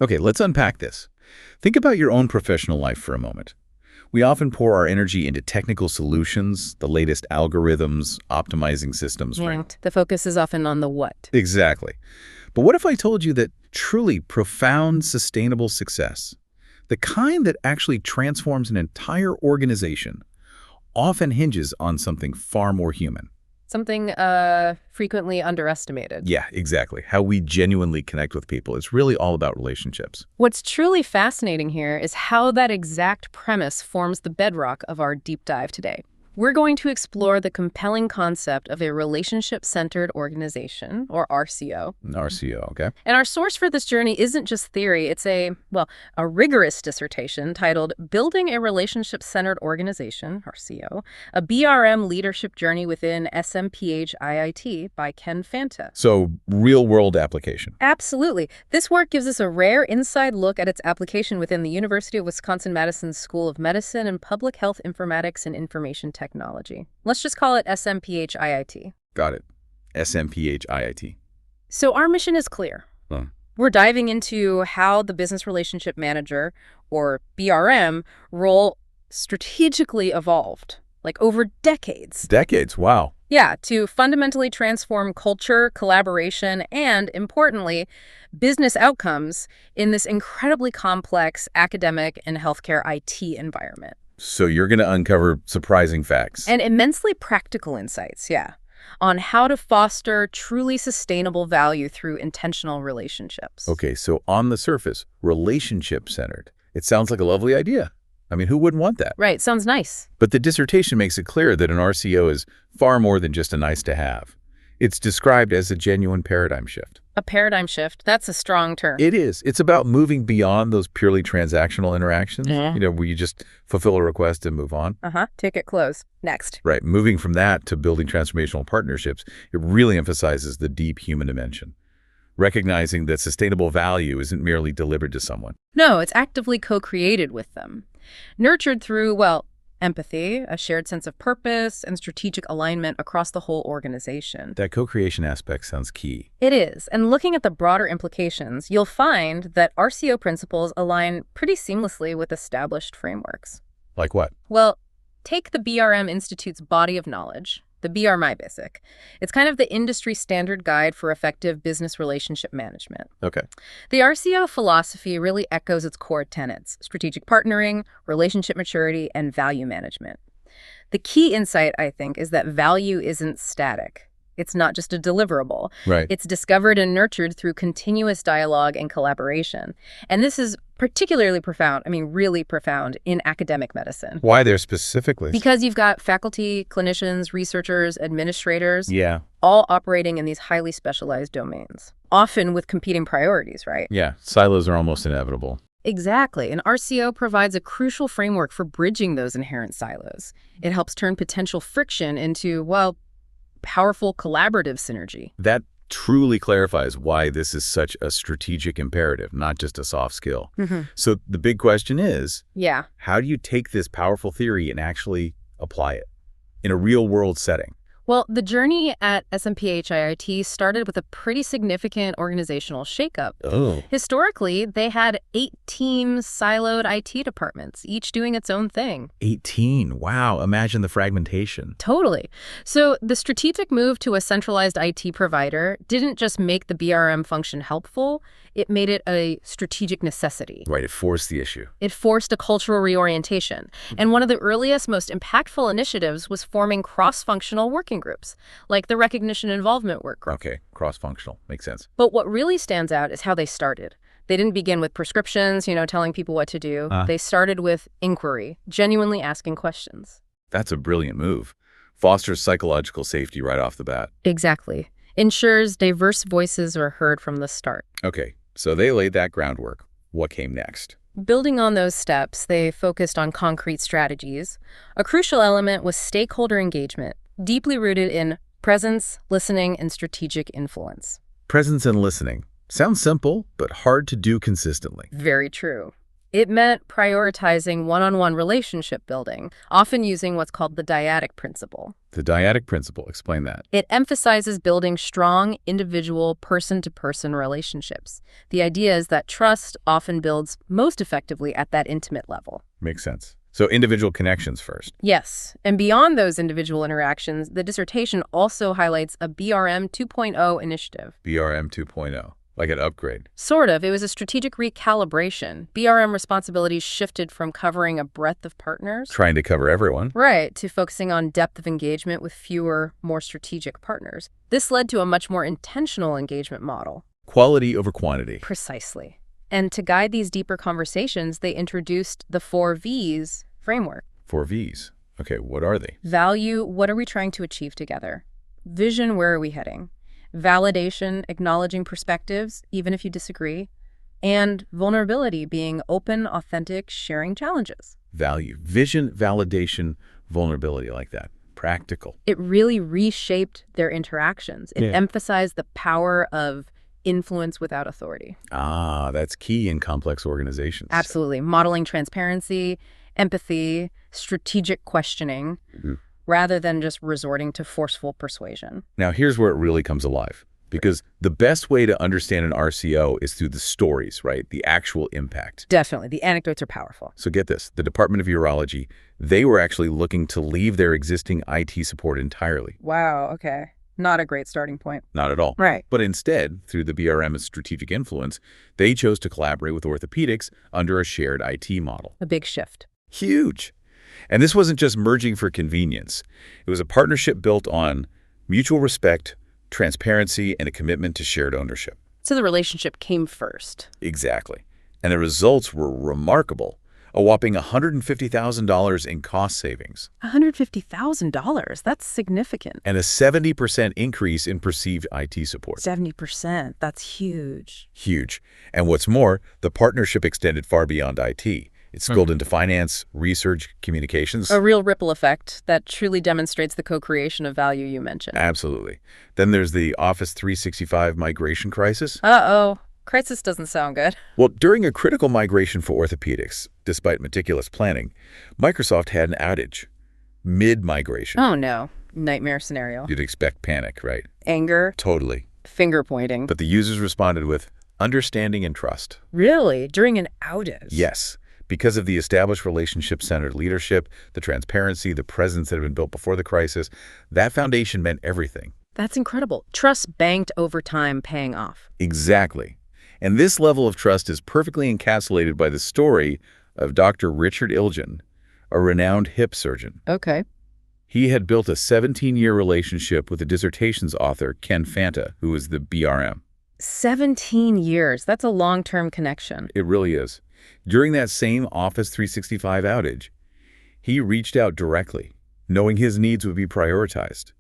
Okay, let's unpack this. Think about your own professional life for a moment. We often pour our energy into technical solutions, the latest algorithms, optimizing systems, right? Right. The focus is often on the what. Exactly. But what if I told you that truly profound, sustainable success, the kind that actually transforms an entire organization, often hinges on something far more human? Something frequently underestimated. Yeah, exactly. How we genuinely connect with people. It's really all about relationships. What's truly fascinating here is how that exact premise forms the bedrock of our deep dive today. We're going to explore the compelling concept of a relationship-centered organization, or RCO. RCO, okay? And our source for this journey isn't just theory, it's a rigorous dissertation titled Building a Relationship-Centered Organization, RCO, a BRM Leadership Journey Within SMPH IIT by Ken Fanta. So, real-world application. Absolutely. This work gives us a rare inside look at its application within the University of Wisconsin-Madison's School of Medicine and Public Health Informatics and Information Technology. Let's just call it SMPH IIT. Got it. SMPH IIT. So our mission is clear. Huh. We're diving into how the business relationship manager, or BRM, role strategically evolved, like over decades. Decades, wow. Yeah, to fundamentally transform culture, collaboration, and, importantly, business outcomes in this incredibly complex academic and healthcare IT environment. So you're going to uncover surprising facts. And immensely practical insights, yeah, on how to foster truly sustainable value through intentional relationships. Okay, so on the surface, relationship-centered. It sounds like a lovely idea. I mean, who wouldn't want that? Right, sounds nice. But the dissertation makes it clear that an RCO is far more than just a nice-to-have. It's described as a genuine paradigm shift. A paradigm shift, that's a strong term. It is. It's about moving beyond those purely transactional interactions, Yeah. where you just fulfill a request and move on. Ticket close. Next. Right. Moving from that to building transformational partnerships, it really emphasizes the deep human dimension, recognizing that sustainable value isn't merely delivered to someone. No, it's actively co-created with them. Nurtured through, empathy, a shared sense of purpose, and strategic alignment across the whole organization. That co-creation aspect sounds key. It is, and looking at the broader implications, you'll find that RCO principles align pretty seamlessly with established frameworks. Like what? Well, take the BRM Institute's body of knowledge, the BRMI Basic. It's kind of the industry standard guide for effective business relationship management. Okay. The RCO philosophy really echoes its core tenets: strategic partnering, relationship maturity, and value management. The key insight, I think, is that value isn't static. It's not just a deliverable. Right. It's discovered and nurtured through continuous dialogue and collaboration. And this is particularly profound, really profound, in academic medicine. Why there specifically? Because you've got faculty, clinicians, researchers, administrators, Yeah. all operating in these highly specialized domains, often with competing priorities, right? Yeah. Silos are almost inevitable. Exactly. And RCO provides a crucial framework for bridging those inherent silos. It helps turn potential friction into, powerful collaborative synergy. That truly clarifies why this is such a strategic imperative, not just a soft skill. So the big question is, Yeah. how do you take this powerful theory and actually apply it in a real-world setting? Well, the journey at SMPH IIT started with a pretty significant organizational shakeup. Oh. Historically, they had 18 siloed IT departments, each doing its own thing. 18. Wow. Imagine the fragmentation. Totally. So the strategic move to a centralized IT provider didn't just make the BRM function helpful, it made it a strategic necessity. Right. It forced the issue. It forced a cultural reorientation. And one of the earliest, most impactful initiatives was forming cross-functional working groups, like the recognition involvement work group. Okay. Cross-functional. Makes sense. But what really stands out is how they started. They didn't begin with prescriptions, telling people what to do. They started with inquiry, genuinely asking questions. That's a brilliant move. Fosters psychological safety right off the bat. Exactly. Ensures diverse voices are heard from the start. Okay. So they laid that groundwork. What came next? Building on those steps, they focused on concrete strategies. A crucial element was stakeholder engagement, deeply rooted in presence, listening, and strategic influence. Presence and listening. Sounds simple, but hard to do consistently. Very true. It meant prioritizing one-on-one relationship building, often using what's called the dyadic principle. The dyadic principle, explain that. It emphasizes building strong, individual, person-to-person relationships. The idea is that trust often builds most effectively at that intimate level. Makes sense. So individual connections first. Yes, and beyond those individual interactions, the dissertation also highlights a BRM 2.0 initiative. BRM 2.0, like an upgrade. Sort of. It was a strategic recalibration. BRM responsibilities shifted from covering a breadth of partners, Trying to cover everyone. right, to focusing on depth of engagement with fewer, more strategic partners. This led to a much more intentional engagement model. Quality over quantity. Precisely. And to guide these deeper conversations, they introduced the 4Vs framework. 4 Vs. Okay, what are they? Value, what are we trying to achieve together? Vision, where are we heading? Validation, acknowledging perspectives, even if you disagree. And vulnerability, being open, authentic, sharing challenges. Value. Vision, validation, vulnerability, like that. Practical. It really reshaped their interactions. It emphasized the power of influence without authority. Ah, that's key in complex organizations. Absolutely. Modeling transparency, empathy, strategic questioning, rather than just resorting to forceful persuasion. Now, here's where it really comes alive. Because the best way to understand an RCO is through the stories, right? The actual impact. Definitely. The anecdotes are powerful. So get this. The Department of Urology, they were actually looking to leave their existing IT support entirely. Wow, okay. Not a great starting point. Not at all. Right. But instead, through the BRM's strategic influence, they chose to collaborate with orthopedics under a shared IT model. A big shift. Huge. And this wasn't just merging for convenience. It was a partnership built on mutual respect, transparency, and a commitment to shared ownership. So the relationship came first. Exactly. And the results were remarkable. A whopping $150,000 in cost savings. $150,000. That's significant. And a 70% increase in perceived IT support. 70%. That's huge. Huge. And what's more, the partnership extended far beyond IT. It spilled into finance, research, communications. A real ripple effect that truly demonstrates the co-creation of value you mentioned. Absolutely. Then there's the Office 365 migration crisis. Uh-oh. Crisis doesn't sound good. Well, during a critical migration for orthopedics, despite meticulous planning, Microsoft had an outage. Mid-migration. Oh, no. Nightmare scenario. You'd expect panic, right? Anger. Totally. Finger pointing. But the users responded with understanding and trust. Really? During an outage? Yes. Because of the established relationship-centered leadership, the transparency, the presence that had been built before the crisis, that foundation meant everything. That's incredible. Trust banked over time paying off. Exactly. And this level of trust is perfectly encapsulated by the story of Dr. Richard Ilgen, a renowned hip surgeon. Okay. He had built a 17-year relationship with the dissertation's author, Ken Fanta, who was the BRM. 17 years. That's a long-term connection. It really is. During that same Office 365 outage, he reached out directly, knowing his needs would be prioritized.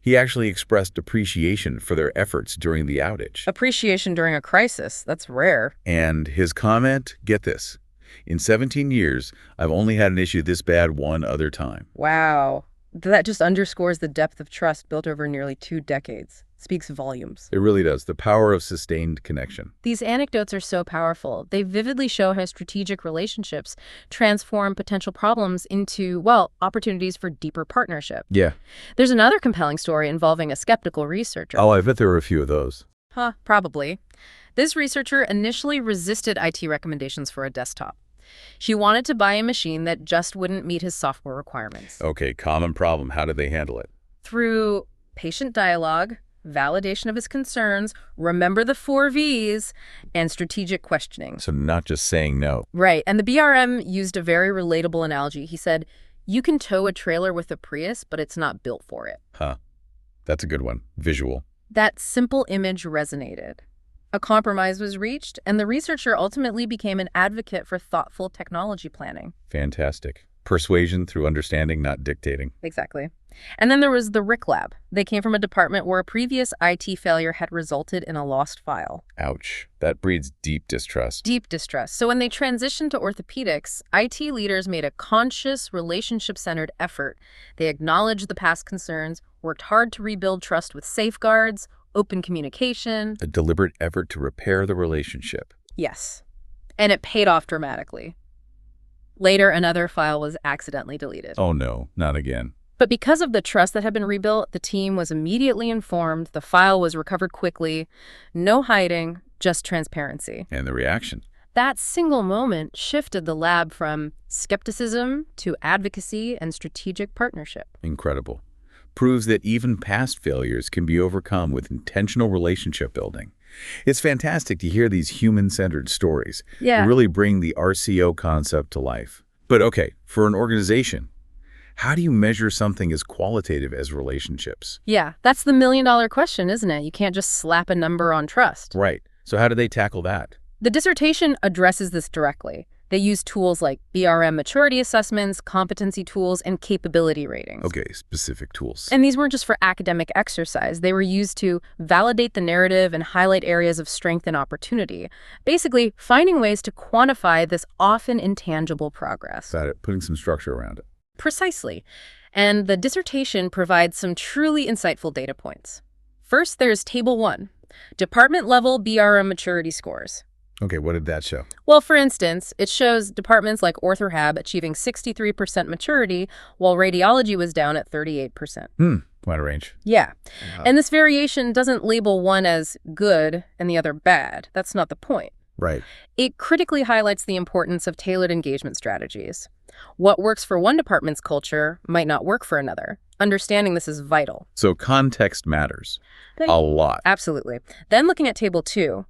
He actually expressed appreciation for their efforts during the outage. Appreciation during a crisis. That's rare. And his comment, get this, in 17 years, I've only had an issue this bad one other time. Wow. That just underscores the depth of trust built over nearly 2 decades. Speaks volumes. It really does. The power of sustained connection. These anecdotes are so powerful. They vividly show how strategic relationships transform potential problems into, well, opportunities for deeper partnership. Yeah. There's another compelling story involving a skeptical researcher. Oh, I bet there were a few of those. Probably. This researcher initially resisted IT recommendations for a desktop. She wanted to buy a machine that just wouldn't meet his software requirements. Okay, common problem. How did they handle it? Through patient dialogue, validation of his concerns, remember the 4 Vs, and strategic questioning. So not just saying no. Right. And the BRM used a very relatable analogy. He said, you can tow a trailer with a Prius, but it's not built for it. That's a good one. Visual. That simple image resonated. A compromise was reached, and the researcher ultimately became an advocate for thoughtful technology planning. Fantastic. Persuasion through understanding, not dictating. Exactly. And then there was the RIC Lab. They came from a department where a previous IT failure had resulted in a lost file. Ouch. That breeds deep distrust. Deep distrust. So when they transitioned to orthopedics, IT leaders made a conscious, relationship-centered effort. They acknowledged the past concerns, worked hard to rebuild trust with safeguards, open communication. A deliberate effort to repair the relationship. Yes. And it paid off dramatically. Later, another file was accidentally deleted. Oh no, not again. But because of the trust that had been rebuilt, the team was immediately informed, the file was recovered quickly, no hiding, just transparency. And the reaction? That single moment shifted the lab from skepticism to advocacy and strategic partnership. Incredible. Proves that even past failures can be overcome with intentional relationship building. It's fantastic to hear these human-centered stories. Yeah. They really bring the RCO concept to life. But okay, for an organization, how do you measure something as qualitative as relationships? Yeah, that's the million-dollar question, isn't it? You can't just slap a number on trust. Right. So how do they tackle that? The dissertation addresses this directly. They use tools like BRM maturity assessments, competency tools, and capability ratings. Okay, specific tools. And these weren't just for academic exercise. They were used to validate the narrative and highlight areas of strength and opportunity. Basically, finding ways to quantify this often intangible progress. Got it. Putting some structure around it. Precisely. And the dissertation provides some truly insightful data points. First, there's Table 1, department-level BRM maturity scores. Okay, what did that show? Well, for instance, it shows departments like OrthoRehab achieving 63% maturity, while radiology was down at 38%. Quite a range. Yeah. And this variation doesn't label one as good and the other bad. That's not the point. Right. It critically highlights the importance of tailored engagement strategies. What works for one department's culture might not work for another. Understanding this is vital. So context matters a lot. Absolutely. Then looking at Table 2,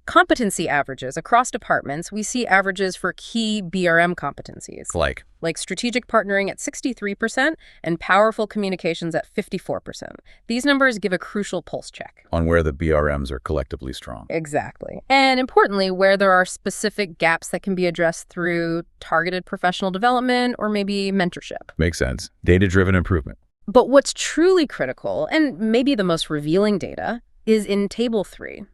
competency averages. Across departments, we see averages for key BRM competencies. Like Strategic partnering at 63% and powerful communications at 54%. These numbers give a crucial pulse check. on where the BRMs are collectively strong. Exactly. And importantly, where there are specific gaps that can be addressed through targeted professional development or maybe mentorship. Makes sense. Data-driven improvement. But what's truly critical, and maybe the most revealing data, is in Table 3,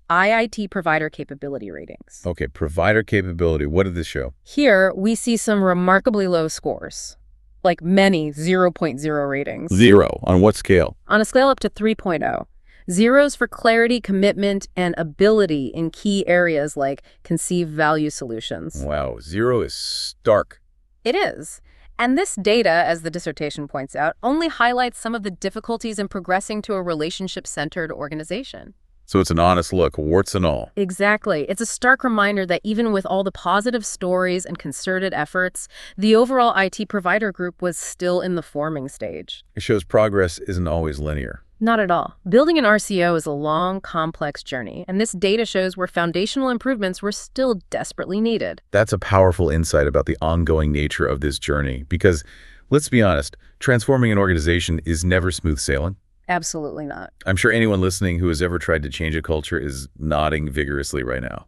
IIT provider capability ratings. Okay, provider capability. What did this show? Here, we see some remarkably low scores, like many 0.0 ratings. 0. On what scale? On a scale up to 3.0. Zeros for clarity, commitment, and ability in key areas like conceive value solutions. Wow, 0 is stark. It is. And this data, as the dissertation points out, only highlights some of the difficulties in progressing to a relationship-centered organization. So it's an honest look, warts and all. Exactly. It's a stark reminder that even with all the positive stories and concerted efforts, the overall IT provider group was still in the forming stage. It shows progress isn't always linear. Not at all. Building an RCO is a long, complex journey, and this data shows where foundational improvements were still desperately needed. That's a powerful insight about the ongoing nature of this journey because, let's be honest, transforming an organization is never smooth sailing. Absolutely not. I'm sure anyone listening who has ever tried to change a culture is nodding vigorously right now.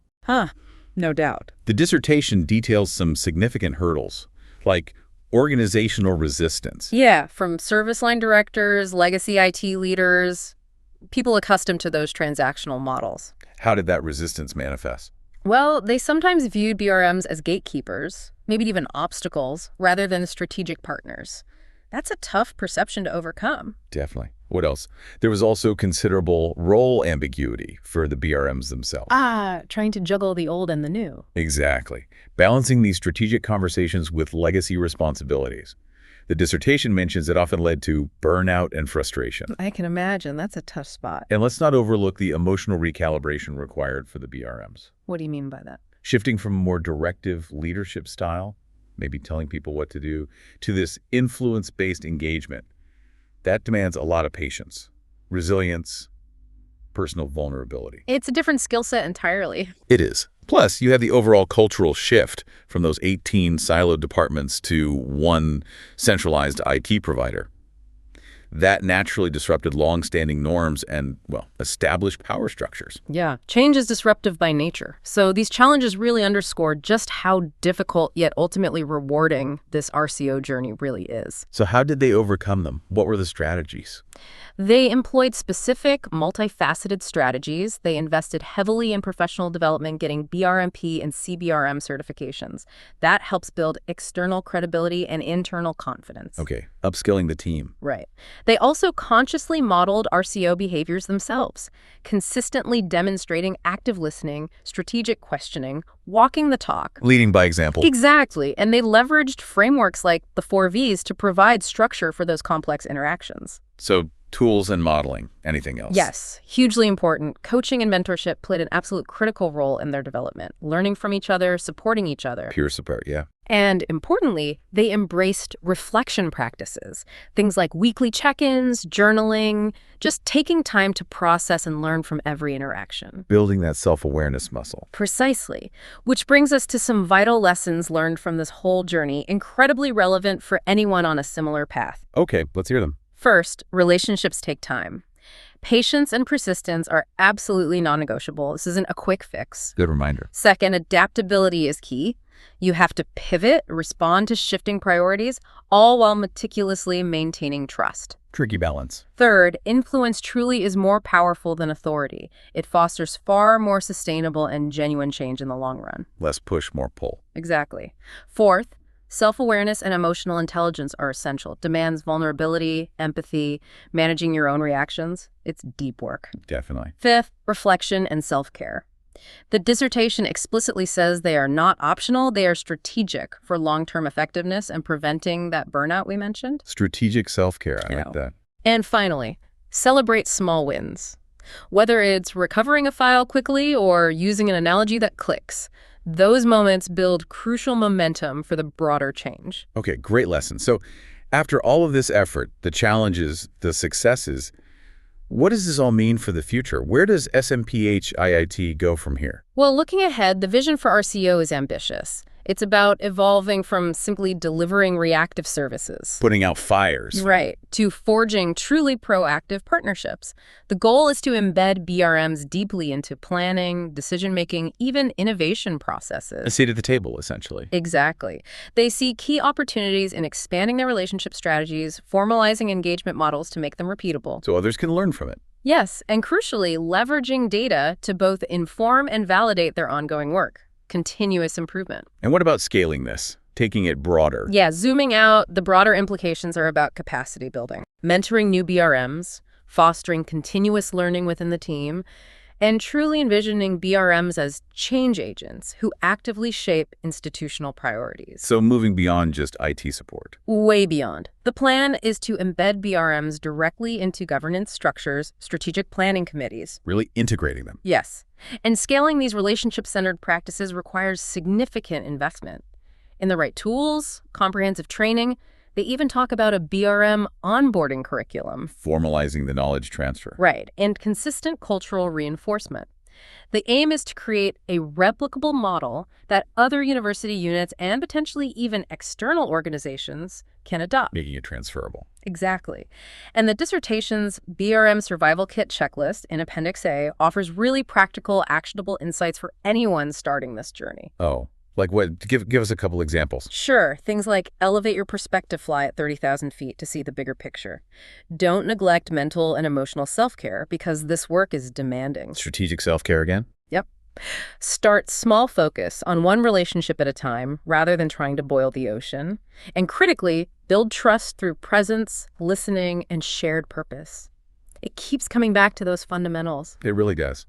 No doubt. The dissertation details some significant hurdles, like organizational resistance. Yeah, from service line directors, legacy IT leaders, people accustomed to those transactional models. How did that resistance manifest? Well, they sometimes viewed BRMs as gatekeepers, maybe even obstacles, rather than strategic partners. That's a tough perception to overcome. Definitely. What else? There was also considerable role ambiguity for the BRMs themselves. Trying to juggle the old and the new. Exactly. Balancing these strategic conversations with legacy responsibilities. The dissertation mentions it often led to burnout and frustration. I can imagine. That's a tough spot. And let's not overlook the emotional recalibration required for the BRMs. What do you mean by that? Shifting from a more directive leadership style, maybe telling people what to do, to this influence-based engagement. That demands a lot of patience, resilience, personal vulnerability. It's a different skill set entirely. It is. Plus, you have the overall cultural shift from those 18 siloed departments to one centralized IT provider. That naturally disrupted long-standing norms and, well, established power structures. Yeah, change is disruptive by nature. So these challenges really underscore just how difficult yet ultimately rewarding this RCO journey really is. So how did they overcome them? What were the strategies? They employed specific, multifaceted strategies. They invested heavily in professional development, getting BRMP and CBRM certifications. That helps build external credibility and internal confidence. Okay, upskilling the team. Right. They also consciously modeled RCO behaviors themselves, consistently demonstrating active listening, strategic questioning, walking the talk. Leading by example. Exactly. And they leveraged frameworks like the 4Vs to provide structure for those complex interactions. So tools and modeling. Anything else? Yes, hugely important. Coaching and mentorship played an absolute critical role in their development, learning from each other, supporting each other. Peer support, yeah. And importantly, they embraced reflection practices, things like weekly check-ins, journaling, just taking time to process and learn from every interaction. Building that self-awareness muscle. Precisely. Which brings us to some vital lessons learned from this whole journey, incredibly relevant for anyone on a similar path. Okay, let's hear them. First, relationships take time. Patience and persistence are absolutely non-negotiable. This isn't a quick fix. Good reminder. Second, adaptability is key. You have to pivot, respond to shifting priorities, all while meticulously maintaining trust. Tricky balance. Third, influence truly is more powerful than authority. It fosters far more sustainable and genuine change in the long run. Less push, more pull. Exactly. Fourth, self-awareness and emotional intelligence are essential. Demands vulnerability, empathy, managing your own reactions. It's deep work. Definitely. Fifth, reflection and self-care. The dissertation explicitly says they are not optional, they are strategic for long-term effectiveness and preventing that burnout we mentioned. Strategic self-care, I like that. And finally, celebrate small wins. Whether it's recovering a file quickly or using an analogy that clicks, those moments build crucial momentum for the broader change. Okay, great lesson. So after all of this effort, the challenges, the successes, what does this all mean for the future? Where does SMPH IIT go from here? Well, looking ahead, the vision for RCO is ambitious. It's about evolving from simply delivering reactive services. Putting out fires. Right, to forging truly proactive partnerships. The goal is to embed BRMs deeply into planning, decision-making, even innovation processes. A seat at the table, essentially. Exactly. They see key opportunities in expanding their relationship strategies, formalizing engagement models to make them repeatable. So others can learn from it. Yes, and crucially, leveraging data to both inform and validate their ongoing work. Continuous improvement. And what about scaling this? Taking it broader? Yeah, zooming out, the broader implications are about capacity building, mentoring new BRMs, fostering continuous learning within the team, and truly envisioning BRMs as change agents who actively shape institutional priorities. So moving beyond just IT support. Way beyond. The plan is to embed BRMs directly into governance structures, strategic planning committees. Really integrating them. Yes. And scaling these relationship-centered practices requires significant investment in the right tools, comprehensive training. They even talk about a BRM onboarding curriculum. Formalizing the knowledge transfer. Right, and consistent cultural reinforcement. The aim is to create a replicable model that other university units and potentially even external organizations can adopt. Making it transferable. Exactly. And the dissertation's BRM Survival Kit checklist in Appendix A offers really practical, actionable insights for anyone starting this journey. Oh, like what? Give us a couple examples. Sure. Things like elevate your perspective fly at 30,000 feet to see the bigger picture. Don't neglect mental and emotional self-care because this work is demanding. Strategic self-care again? Yep. Start small focus on one relationship at a time rather than trying to boil the ocean. And critically, build trust through presence, listening, and shared purpose. It keeps coming back to those fundamentals. It really does.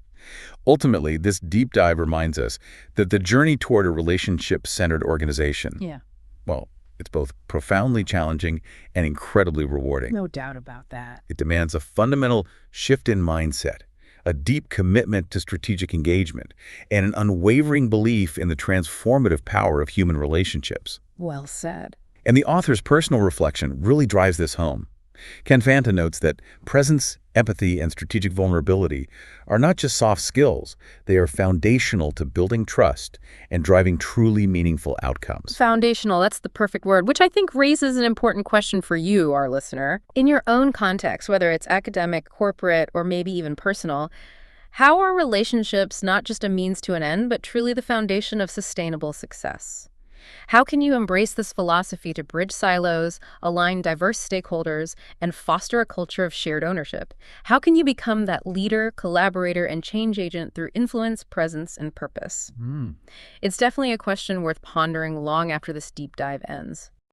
Ultimately, this deep dive reminds us that the journey toward a relationship-centered organization, well, it's both profoundly challenging and incredibly rewarding. No doubt about that. It demands a fundamental shift in mindset, a deep commitment to strategic engagement, and an unwavering belief in the transformative power of human relationships. Well said. And the author's personal reflection really drives this home. Ken Fanta notes that presence, empathy, and strategic vulnerability are not just soft skills, they are foundational to building trust and driving truly meaningful outcomes. Foundational, that's the perfect word, which I think raises an important question for you, our listener. In your own context, whether it's academic, corporate, or maybe even personal, how are relationships not just a means to an end, but truly the foundation of sustainable success? How can you embrace this philosophy to bridge silos, align diverse stakeholders, and foster a culture of shared ownership? How can you become that leader, collaborator, and change agent through influence, presence, and purpose? It's definitely a question worth pondering long after this deep dive ends.